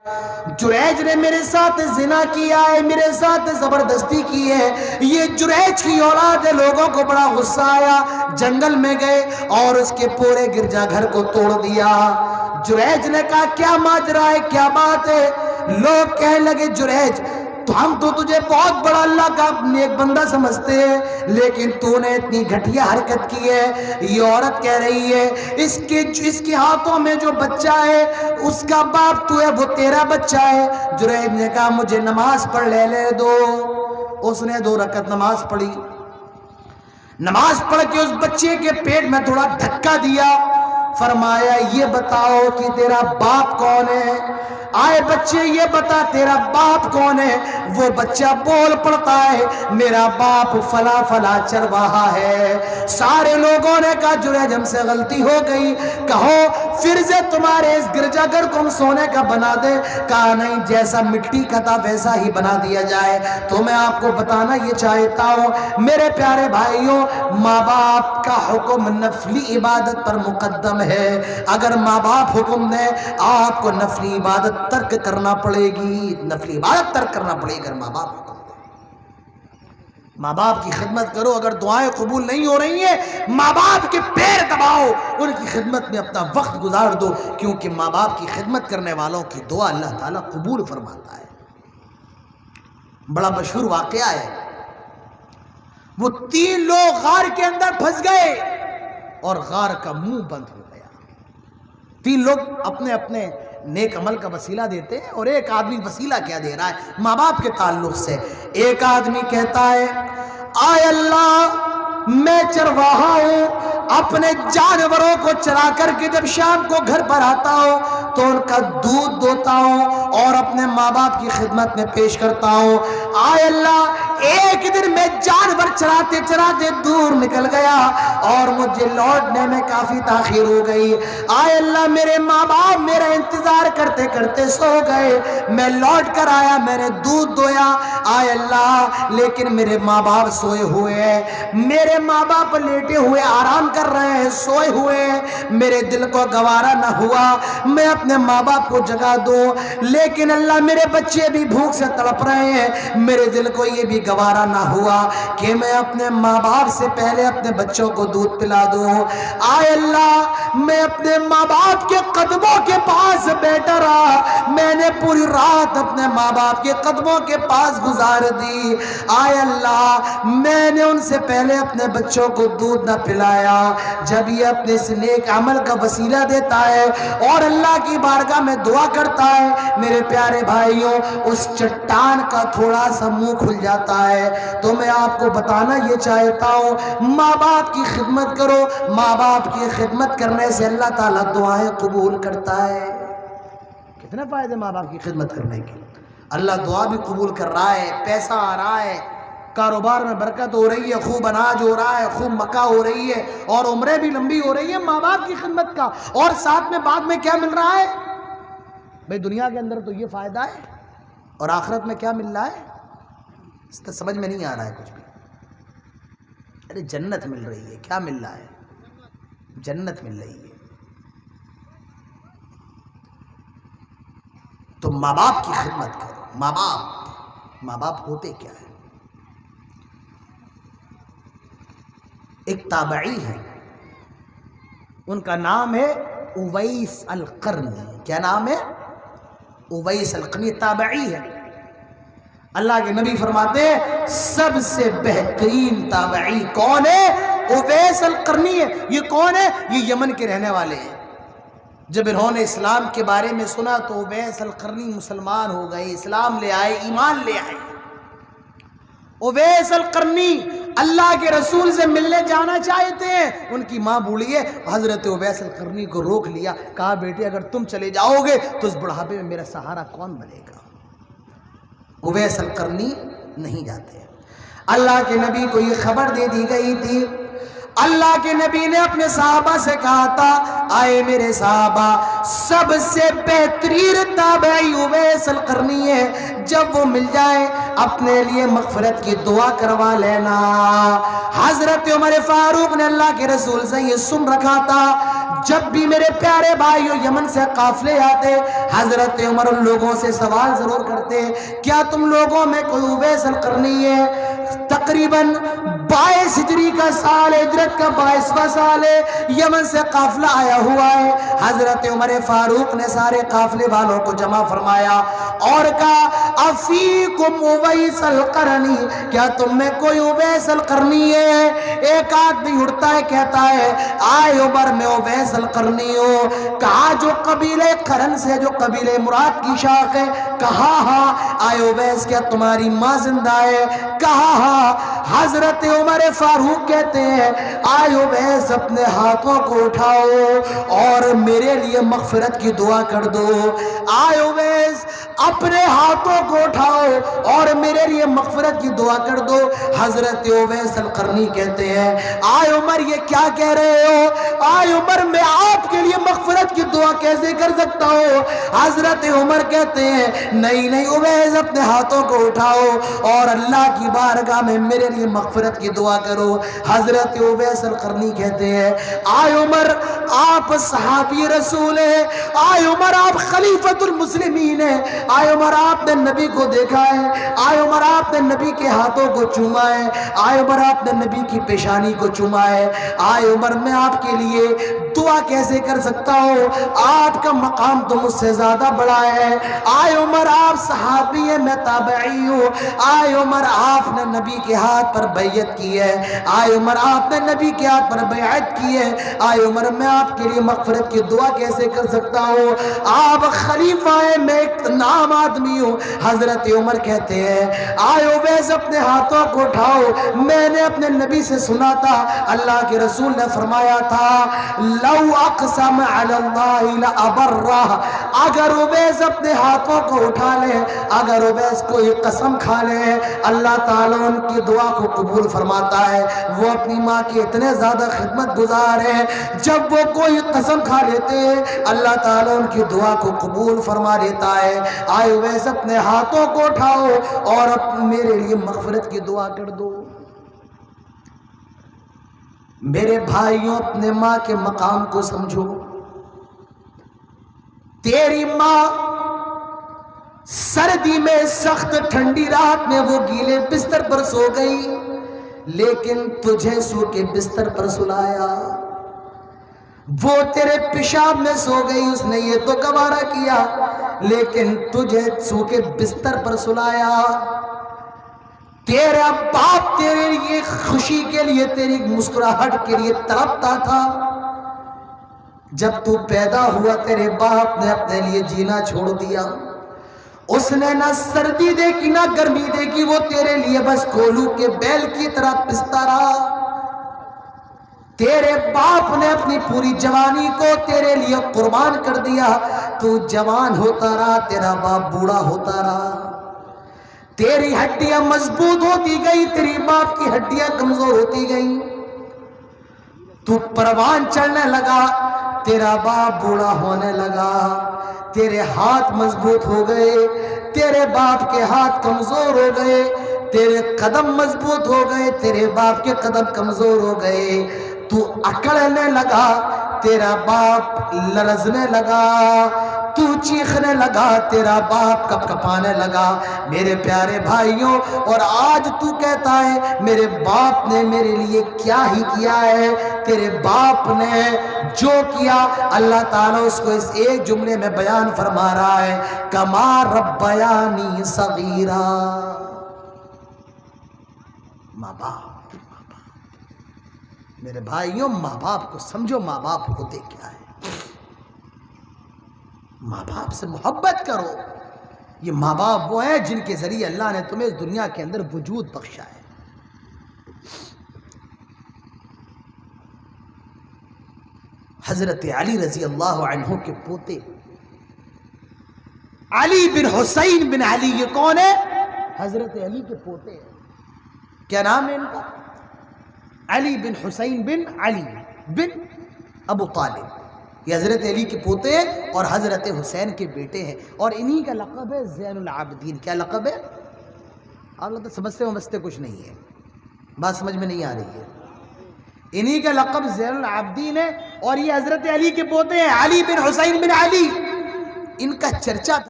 جریج نے میرے ساتھ زنا کیا ہے، میرے ساتھ زبردستی کی ہے۔ یہ جریج کی اولاد ہے۔ لوگوں کو بڑا غصہ آیا، جنگل میں گئے اور اس کے پورے گرجا گھر کو توڑ دیا۔ جریج نے کہا کیا ماجرا ہے، کیا بات ہے؟ لوگ کہنے لگے جریج تو ہم تو تجھے بہت بڑا اللہ کا نیک بندہ سمجھتے ہیں، لیکن تو نے اتنی گھٹیا حرکت کی ہے۔ یہ عورت کہہ رہی ہے اس کے ہاتھوں میں جو بچہ ہے اس کا باپ تو ہے، وہ تیرا بچہ ہے۔ جریج نے کہا مجھے نماز پڑھ لے دو۔ اس نے 2 رکعت نماز پڑھی۔ نماز پڑھ کے اس بچے کے پیٹ میں تھوڑا دھکا دیا، فرمایا یہ بتاؤ کہ تیرا باپ کون ہے؟ آئے بچے یہ بتا تیرا باپ کون ہے؟ وہ بچہ بول پڑتا ہے میرا باپ فلا فلا چرواہا ہے۔ سارے لوگوں نے کہا جریج ہم سے غلطی ہو گئی، کہو پھر سے تمہارے اس گرجا گھر کو ہم سونے کا بنا دیں۔ کہا نہیں، جیسا مٹی کا تھا ویسا ہی بنا دیا جائے۔ تو میں آپ کو بتانا یہ چاہتا ہوں میرے پیارے بھائیوں، ماں باپ کا حکم نفلی عبادت پر مقدم ہے۔ اگر ماں باپ حکم دیں آپ کو نفلی عبادت ترک کرنا پڑے گی، نفلی عبادت ترک کرنا پڑے گی۔ اگر ماں باپ حکم دیں، ماں باپ کی خدمت کرو۔ اگر دعائیں قبول نہیں ہو رہی ہیں، ماں باپ کے پیر دباؤ، ان کی خدمت میں اپنا وقت گزار دو، کیونکہ ماں باپ کی خدمت کرنے والوں کی دعا اللہ تعالیٰ قبول فرماتا ہے۔ بڑا مشہور واقعہ ہے، وہ 3 لوگ غار کے اندر پھنس گئے اور غار کا منہ بند ہو گیا۔ 3 لوگ اپنے اپنے نیک عمل کا وسیلہ دیتے ہیں، اور ایک آدمی وسیلہ کیا دے رہا ہے؟ ماں باپ کے تعلق سے۔ ایک آدمی کہتا ہے آئے اللہ میں چرواہا ہوں، اپنے جانوروں کو چرا کر کے جب شام کو گھر پر آتا ہوں تو ان کا دودھ دوتا ہوں اور اپنے ماں باپ کی خدمت میں پیش کرتا ہوں۔ آئے اللہ ایک دن میں جانور چراتے چراتے دور نکل گیا اور مجھے لوٹنے میں کافی تاخیر ہو گئی۔ آئے اللہ میرے ماں باپ میرا انتظار کرتے کرتے سو گئے، میں لوٹ کر آیا، میں نے دودھ دویا۔ آئے اللہ لیکن میرے ماں باپ سوئے ہوئے ہیں، میرے ماں باپ لیٹے ہوئے آرام کر رہے ہیں، سوئے ہوئے ہیں، میرے دل کو گوارا نہ ہوا میں اپنے ماں باپ کو جگا دوں، لیکن اللہ میرے بچے بھی بھوک سے تڑپ رہے ہیں، میرے دل کو یہ بھی گوارا نہ ہوا کہ میں اپنے ماں باپ سے پہلے اپنے بچوں کو دودھ پلا دوں۔ آئے اللہ میں اپنے ماں باپ کے قدموں کے پاس بیٹھا رہا، میں نے پوری رات اپنے ماں باپ کے قدموں کے پاس گزار دی۔ آئے اللہ میں نے ان سے پہلے اپنے بچوں کو دودھ نہ پلایا۔ جب یہ اپنے اس نیک عمل کا وسیلہ دیتا ہے اور اللہ کی بارگاہ میں دعا کرتا ہے، میرے پیارے بھائیوں اس چٹان کا تھوڑا سا منہ کھل جاتا ہے۔ تو میں آپ کو بتانا یہ چاہتا ہوں ماں باپ کی خدمت کرو، ماں باپ کی خدمت کرنے سے اللہ تعالیٰ دعائیں قبول کرتا ہے۔ کتنے فائدے ماں باپ کی خدمت کرنے کے، اللہ دعا بھی قبول کر رہا ہے، پیسہ آ رہا ہے، کاروبار میں برکت ہو رہی ہے، خوب اناج ہو رہا ہے، خوب مکہ ہو رہی ہے، اور عمریں بھی لمبی ہو رہی ہے ماں باپ کی خدمت کا۔ اور ساتھ میں بعد میں کیا مل رہا ہے بھئی؟ دنیا کے اندر تو یہ فائدہ ہے، اور آخرت میں کیا مل رہا ہے اس تو سمجھ میں نہیں آ رہا ہے کچھ بھی۔ ارے جنت مل رہی ہے، کیا مل رہا ہے؟ جنت مل رہی ہے۔ تو ماں باپ کی خدمت کرو۔ ماں باپ ہوتے کیا ہے؟ ایک تابعی ہے، ان کا نام ہے اویس القرنی۔ کیا نام ہے؟ اویس القرنی، تابعی ہے۔ اللہ کے نبی فرماتے ہیں سب سے بہترین تابعی کون ہے؟ اویس القرنی ہے۔ یہ کون ہے؟ یہ یمن کے رہنے والے ہیں۔ جب انہوں نے اسلام کے بارے میں سنا تو اویس القرنی مسلمان ہو گئے، اسلام لے آئے، ایمان لے آئے۔ اویس القرنی اللہ کے رسول سے ملنے جانا چاہتے ہیں، ان کی ماں بوڑھی ہے، حضرت اویس القرنی کو روک لیا، کہا بیٹے اگر تم چلے جاؤ گے تو اس بڑھاپے میں میرا سہارا کون بنے گا؟ اویس القرنی نہیں جاتے۔ اللہ کے نبی کو یہ خبر دے دی گئی تھی، اللہ کے نبی نے اپنے صحابہ سے کہا تھا آئے میرے صحابہ سب سے بہترین تابعی اویس القرنی ہے، جب وہ مل جائے اپنے لیے مغفرت کی دعا کروا لینا۔ حضرت عمر فاروق نے اللہ کے رسول سے یہ سن رکھا تھا، جب بھی میرے پیارے بھائیوں یمن سے قافلے آتے حضرت عمر ان لوگوں سے سوال ضرور کرتے کیا تم لوگوں میں کوئی اویس القرنی ہے؟ تقریباً 22 ہجری کا سال، ہجرت کا 22واں سال ہے، یمن سے قافلہ آیا ہوا ہے۔ حضرت عمر فاروق نے سارے قافلے والوں کو جمع فرمایا اور کہا افیکم اویس القرنی، کیا تم میں کوئی اویس القرنی ہے؟ ایک آدمی اٹھتا ہے کہتا ہے آئے عمر میں اویس القرنی ہوں۔ کہا جو قبیلے قرن سے، جو قبیلے مراد کی شاخ ہے، کہا ہاں۔ آئے اویس کیا تمہاری ماں زندہ ہے؟ کہا ہاں۔ حضرت عمر فاروق کہتے ہیں آئے اویس اپنے ہاتھوں کو اٹھاؤ اور میرے لیے مغفرت کی دعا کر دو۔ آئے اویس اپنے ہاتھوں کو اٹھاؤ اور میرے لیے مغفرت کی دعا کر دو۔ حضرت اویس القرنی کہتے ہیں آئے عمر یہ کیا کہہ رہے ہو؟ آئے عمر میں آپ کے لیے مغفرت کی دعا کیسے کر سکتا ہوں؟ حضرت عمر کہتے ہیں نہیں نہیں اویس اپنے ہاتھوں کو اٹھاؤ اور اللہ کی بارگاہ میں میرے لیے مغفرت کی دعا کرو۔ حضرت اویس القرنی کہتے ہیں آئے عمر آپ صحابی رسول ہیں، آئے عمر آپ خلیفۃ المسلمین ہیں، آئے عمر آپ نے نبی کو دیکھا ہے، آئے عمر آپ نے نبی کے ہاتھوں کو چوما ہے، آئے عمر آپ نے نبی کی پیشانی کو چوما ہے، آئے عمر میں آپ کے لیے دعا کیسے کر سکتا ہوں؟ آپ کا مقام تو مجھ سے زیادہ بڑا ہے۔ آئے عمر آپ صحابی ہیں، میں تابعی ہوں۔ آئے عمر آپ نے نبی کے ہاتھ پر بیعت کی ہے، آئے عمر آپ نے نبی کے ہاتھ پر بیعت کی ہے، آئے عمر میں آپ کے لیے مغفرت کی دعا کیسے کر سکتا ہوں؟ آپ خلیفہ ہیں، میں ایک عام آدمی ہوں۔ حضرت عمر کہتے ہیں آئے اویس اپنے ہاتھوں کو اٹھاؤ، میں نے اپنے نبی سے سنا تھا، اللہ کے رسول نے فرمایا تھا لو اقسم علی اللہ لابرہ، اگر اویس اپنے ہاتھوں کو اٹھا لے، اگر اویس کوئی قسم کھا لے، اللہ تعالیٰ ان کی دعا کو قبول فرماتا ہے۔ وہ اپنی ماں کے اتنے زیادہ خدمت گزار ہیں، جب وہ کوئی قسم کھا لیتے ہیں اللہ تعالیٰ ان کی دعا کو قبول فرما لیتا ہے۔ آئے اویس اپنے ہاتھوں کو اٹھاؤ اور میرے لیے مغفرت کی دعا کر دو۔ میرے بھائیوں اپنے ماں کے مقام کو سمجھو۔ تیری ماں سردی میں سخت ٹھنڈی رات میں وہ گیلے بستر پر سو گئی، لیکن تجھے سو کے بستر پر سلایا۔ وہ تیرے پیشاب میں سو گئی، اس نے یہ تو گوارا کیا، لیکن تجھے سو کے بستر پر سلایا۔ تیرا باپ تیرے لیے خوشی کے لیے، تیری مسکراہٹ کے لیے تڑپتا تھا۔ جب تو پیدا ہوا تیرے باپ نے اپنے لیے جینا چھوڑ دیا، اس نے نہ سردی دیکھی نہ گرمی دیکھی، وہ تیرے لیے بس کولو کے بیل کی طرح پستا رہا۔ تیرے باپ نے اپنی پوری جوانی کو تیرے لیے قربان کر دیا، تو جوان ہوتا رہا، تیرا باپ بوڑھا ہوتا رہا۔ تیری ہڈیاں مضبوط ہوتی گئی، تیری باپ کی ہڈیاں کمزور ہوتی گئی، تو پروان چڑھنے لگا، تیرا باپ بوڑھا ہونے لگا۔ تیرے ہاتھ مضبوط ہو گئے، تیرے باپ کے ہاتھ کمزور ہو گئے، تیرے قدم مضبوط ہو گئے، تیرے باپ کے قدم کمزور ہو گئے۔ تو اکڑنے لگا، تیرا باپ لرزنے لگا، تو چیخنے لگا، تیرا باپ کپ کپانے لگا۔ میرے پیارے بھائیوں، اور آج تو کہتا ہے میرے باپ نے میرے لیے کیا ہی کیا ہے۔ تیرے باپ نے جو کیا اللہ تعالیٰ اس کو اس ایک جملے میں بیان فرما رہا ہے، کما ربیانی صغیرا۔ ماں باپ، میرے بھائیوں ماں باپ کو سمجھو، ماں باپ ہوتے کیا ہے۔ ماں باپ سے محبت کرو۔ یہ ماں باپ وہ ہیں جن کے ذریعے اللہ نے تمہیں اس دنیا کے اندر وجود بخشا ہے۔ حضرت علی رضی اللہ عنہ کے پوتے علی بن حسین بن علی، یہ کون ہے؟ حضرت علی کے پوتے ہیں۔ کیا نام ہے ان کا؟ علی بن حسین بن علی بن ابو طالب، یہ حضرت علی کے پوتے ہیں اور حضرت حسین کے بیٹے ہیں، اور انہی کا لقب ہے زین العابدین۔ کیا لقب ہے؟ آپ لوگ تو سمجھتے کچھ نہیں ہے، بات سمجھ میں نہیں آ رہی ہے۔ انہی کا لقب زین العابدین ہے، اور یہ حضرت علی کے پوتے ہیں، علی بن حسین بن علی، ان کا چرچا